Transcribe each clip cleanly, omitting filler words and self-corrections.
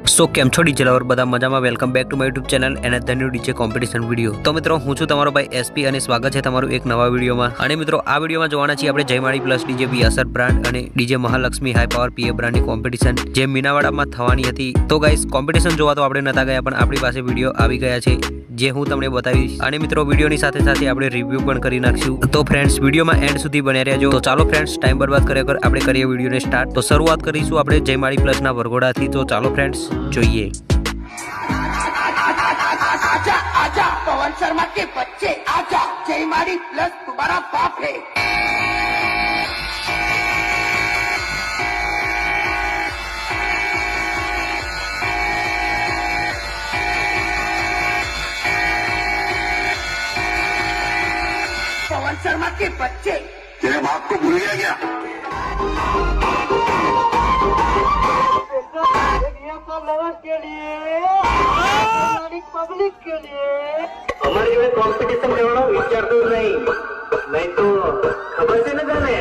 सो केम छो DJ lover बधा मजामां welcome back to my YouTube channel and the new DJ competition video. तो मित्रों हूँ छूं तमारो भाई एसपी અને સ્વાગત છે તમારું એક નવા વિડીયોમાં। અને મિત્રો આ વિડીયોમાં જોવાના છીએ આપણે જયમાળી પ્લસ ડીજે બીએસઆર બ્રાન્ડ અને ડીજે મહાલક્ષ્મી હાઈ પાવર પીએ બ્રાન્ડની કોમ્પિટિશન જે મીનાવાડામાં થવાની હતી। તો ગાઈસ કોમ્પિટિશન જોવા તો આપણે નતા ગયા, પણ આપણી પાસે વિડીયો આવી ગયા છે જે હું તમને બતાવીશ। અને મિત્રો વિડીયોની સાથે સાથે આપણે રિવ્યુ પણ કરી નાખશું। તો ફ્રેન્ડ્સ વિડીયોમાં એન્ડ સુધી બન્યા રહેજો। તો ચાલો ફ્રેન્ડ્સ ટાઈમ બરબાદ કર્યા વગર આપણે કરીએ વિડીયોને સ્ટાર્ટ। તો શરૂઆત કરીશું આપણે જયમાળી પ્લસના વરઘોડાથી। તો ચાલો ફ્રેન્ડ્સ જોઈએ। आजा आजा पवन शर्मा के बच्चे आजा, जयमाड़ी प्लस तुम्हारा बाप है। पवन शर्मा के बच्चे तेरे बाप को भूल गया के लिए पब्लिक के लिए हमारी जोड़े कॉम्पिटिशन करवाना विचार तो नहीं तो खबर से न जाने।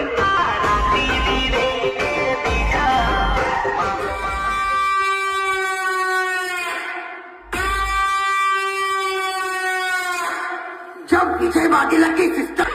जब विजय वाघेला की सिस्टर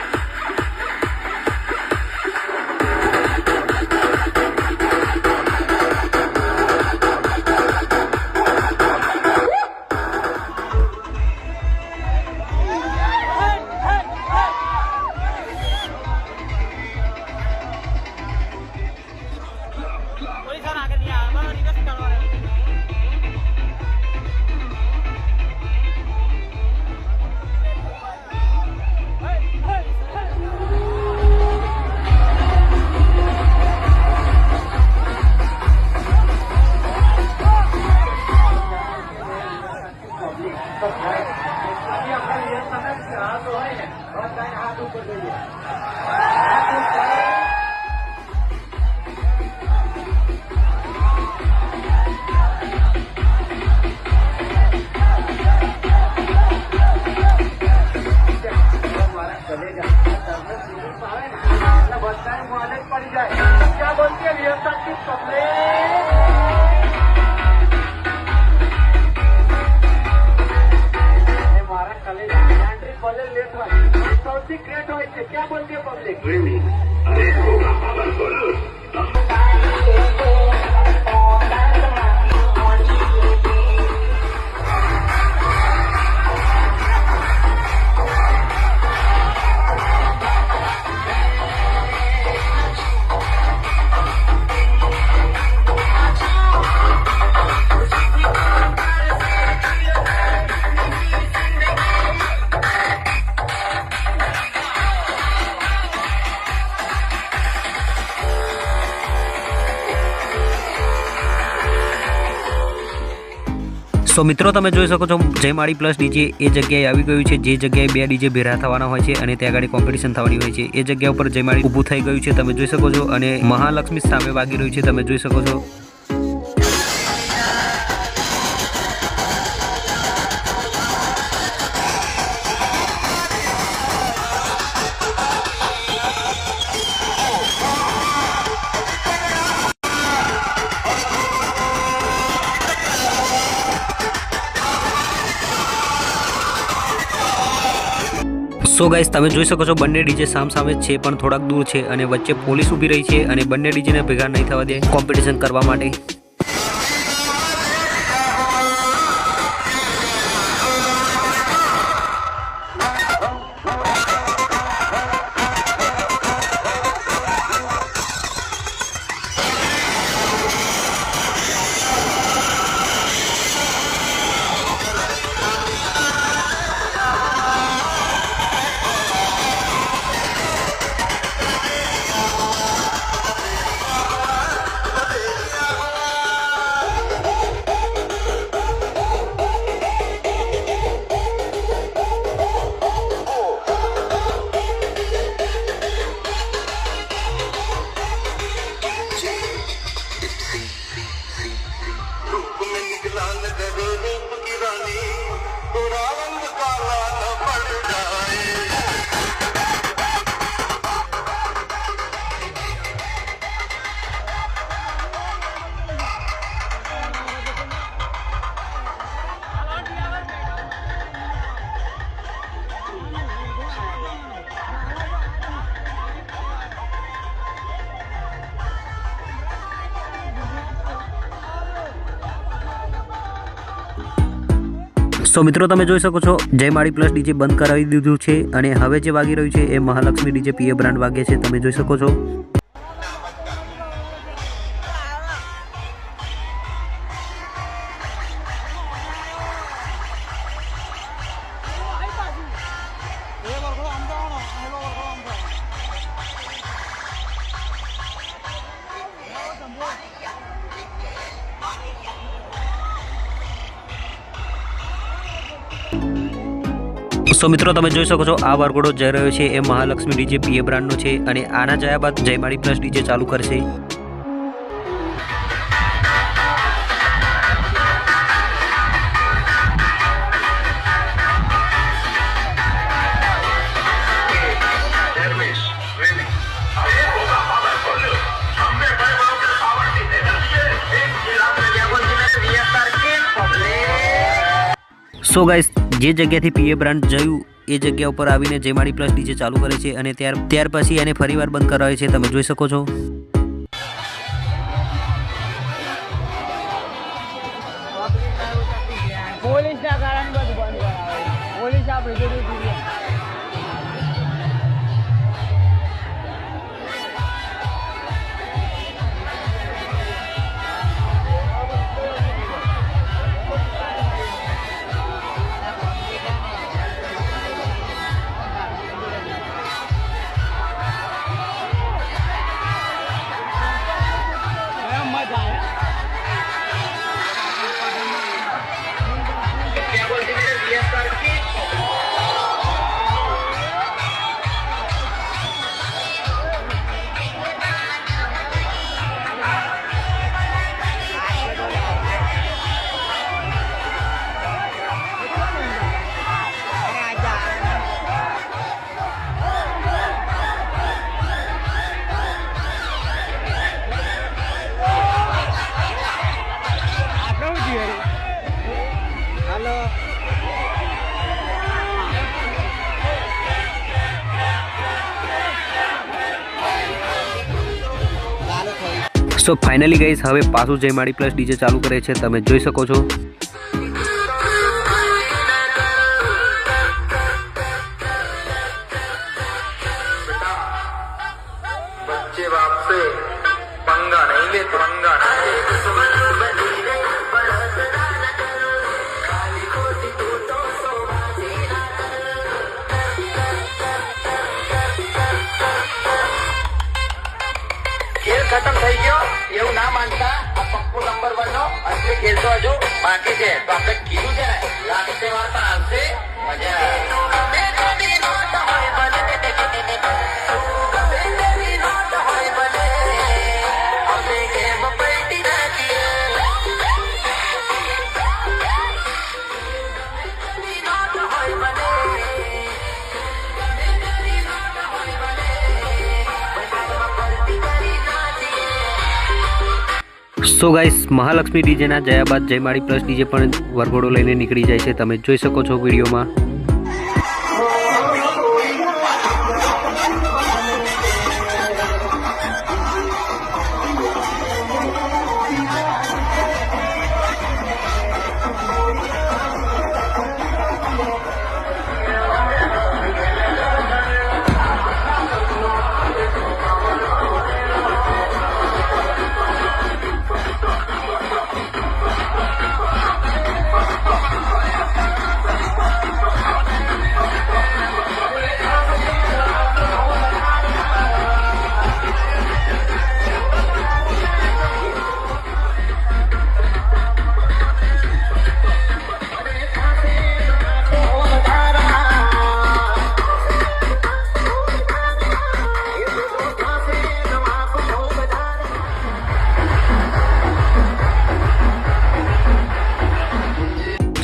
क्या बोलती है रियासत की पब्लिक? हमारा कॉलेज कॉलेज लेट हुआ सबसे ग्रेट हुआ क्या बोलती है पब्लिक? अरे होगा सो मित्रों તમે જોઈ શકો છો જયમાળી પ્લસ ડીજે એ જગ્યાએ આવી ગયું છે જે જગ્યાએ બે ડીજે ભેરા થવાના હોય છે અને ત્યાં આગળ કોમ્પિટિશન થવાની હોય છે। એ જગ્યા ઉપર જયમાળી ઊભું થઈ ગયું છે તમે જોઈ શકો છો અને મહાલક્ષ્મી સામે વાગી રહ્યું છે તમે જોઈ શકો છો। सो गाइस તમે જોઈ શકો છો બંને ડીજે સામ સામે છે પણ થોડાક દૂર છે અને વચ્ચે પોલીસ ઊભી રહી છે અને બંને ડીજેને ભેગા નહીં થવા દે કોમ્પિટિશન કરવા માટે। સો મિત્રો તમે જોઈ શકો છો જયમાળી પ્લસ ડીજે બંધ કરાવી દીધું છે અને હવે જે વાગી રહ્યું છે એ મહાલક્ષ્મી ડીજે પીએ બ્રાન્ડ વાગે છે, તમે જોઈ શકો છો। સો મિત્રો તમે જોઈ શકો છો આ વરઘોડો જઈ રહ્યો છે એ મહાલક્ષ્મી ડીજે પીએ બ્રાન્ડનો છે અને આના જયા બાદ જયમાળી પ્લસ ડીજે ચાલુ કરશે। સો ગાઈસ જે જગ્યાથી પીએ બ્રાન્ડ જયું એ જગ્યા ઉપર આવીને જયમાળી પ્લસ ડીજે ચાલુ કરે છે અને ત્યાર પછી એને ફરીવાર બંધ કરાવે છે, તમે જોઈ શકો છો। પોલીસના કારણે બધું બંધ કરાવે, પોલીસ આપણે જરૂર સો ફાઇનલી ગાઈસ હવે પાછું જયમાળી પ્લસ ડીજે ચાલુ કરે છે, તમે જોઈ શકો છો। बच्चे बाप से पंगा नहीं ले, पंगा नहीं खेल खत्म થઈ ગયો એવું ના માનતા આ પપ્પુ નંબર 1 નો અસલી ખેલ તો હજુ બાકી છે, તો આપણે કીધું છે ને લાગશે વાતા આવશે મજા। સો ગાઈસ મહાલક્ષ્મી ડીજેના જયા બાદ જયમાળી પ્લસ ડીજે પણ વરઘોડો લઈને નીકળી જાય છે, તમે જોઈ શકો છો વિડીયોમાં।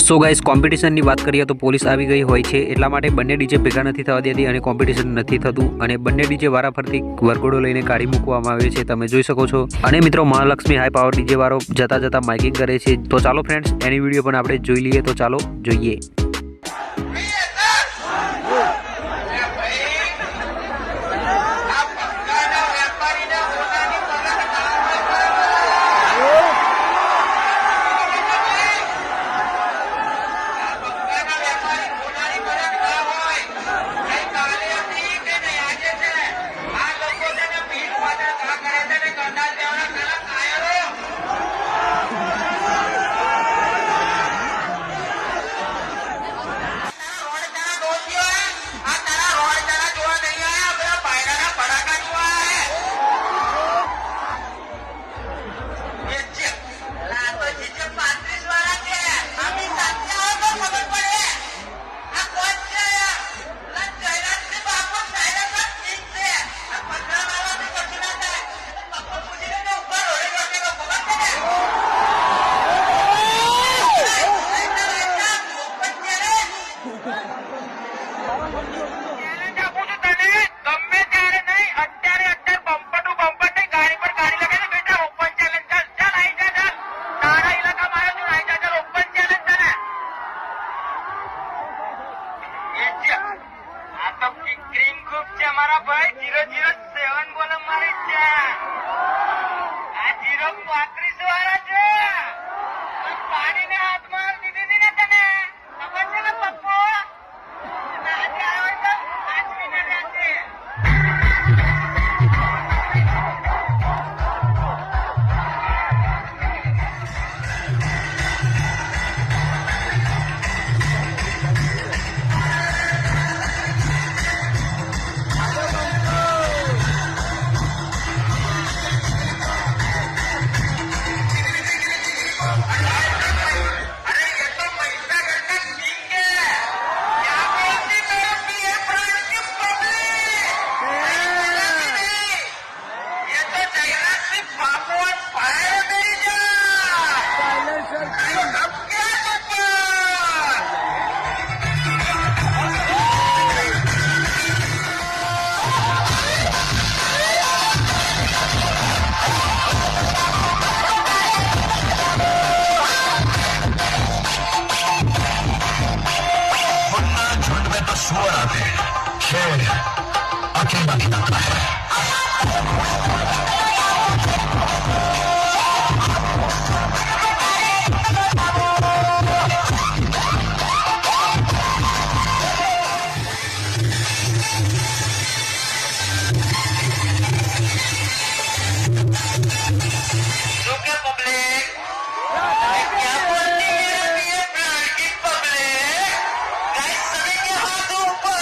સો ગાઈસ કોમ્પિટિશનની વાત કરીએ તો પોલીસ આવી ગઈ હોય છે, એટલા માટે બંને ડીજે ભેગા નથી થવા દેતી અને કોમ્પિટિશન નથી થતું અને બંને ડીજે વારાફરતી વરઘોડો લઈને કાઢી મૂકવામાં આવે છે, તમે જોઈ શકો છો। અને મિત્રો મહાલક્ષ્મી હાઈ પાવર ડીજે વાળો જતા માઇકિંગ કરે છે, તો ચાલો ફ્રેન્ડ્સ એની વિડીયો પણ આપણે જોઈ લઈએ, તો ચાલો જોઈએ। स्वर आते हैं, शेर अकेला दिखाता है। तो क्या पब्लिक क्या बोलती है ये ब्रांड की पब्लिक गाइस सभी के हाथ ऊपर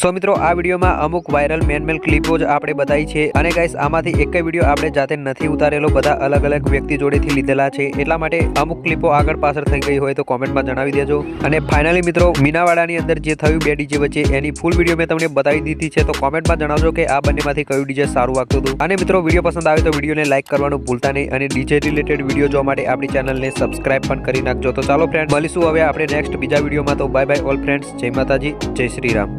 સો મિત્રો આ વિડીયોમાં અમુક વાયરલ મેનમેલ ક્લિપો જ આપણે બતાવી છે અને ગાઈસ આમાંથી એક વિડીયો આપણે જાતે નથી ઉતારેલો, બધા અલગ અલગ વ્યક્તિ જોડેથી લીધેલા છે, એટલા માટે અમુક ક્લિપો આગળ પાછળ થઈ ગઈ હોય તો કોમેન્ટમાં જણાવી દેજો। અને ફાઇનલી મિત્રો મીનાવાડાની અંદર જે થયું બે ડીજે વચ્ચે એની ફૂલ વિડીયો મેં તમને બતાવી દીધી છે, તો કોમેન્ટમાં જણાવજો કે આ બંનેમાંથી કયું ડીજે સારું વાગતું હતું। અને મિત્રો વિડીયો પસંદ આવે તો વિડીયોને લાઈક કરવાનું ભૂલતા નહીં અને ડીજે રિલેટેડ વિડીયો જોવા માટે આપણી ચેનલને સબસ્ક્રાઇબ પણ કરી નાખજો। તો ચાલો ફ્રેન્ડ મળીશું હવે આપણે નેક્સ્ટ બીજા વિડીયોમાં, તો બાય બાય ઓલ ફ્રેન્ડ્સ, જય માતાજી, જય શ્રી રામ।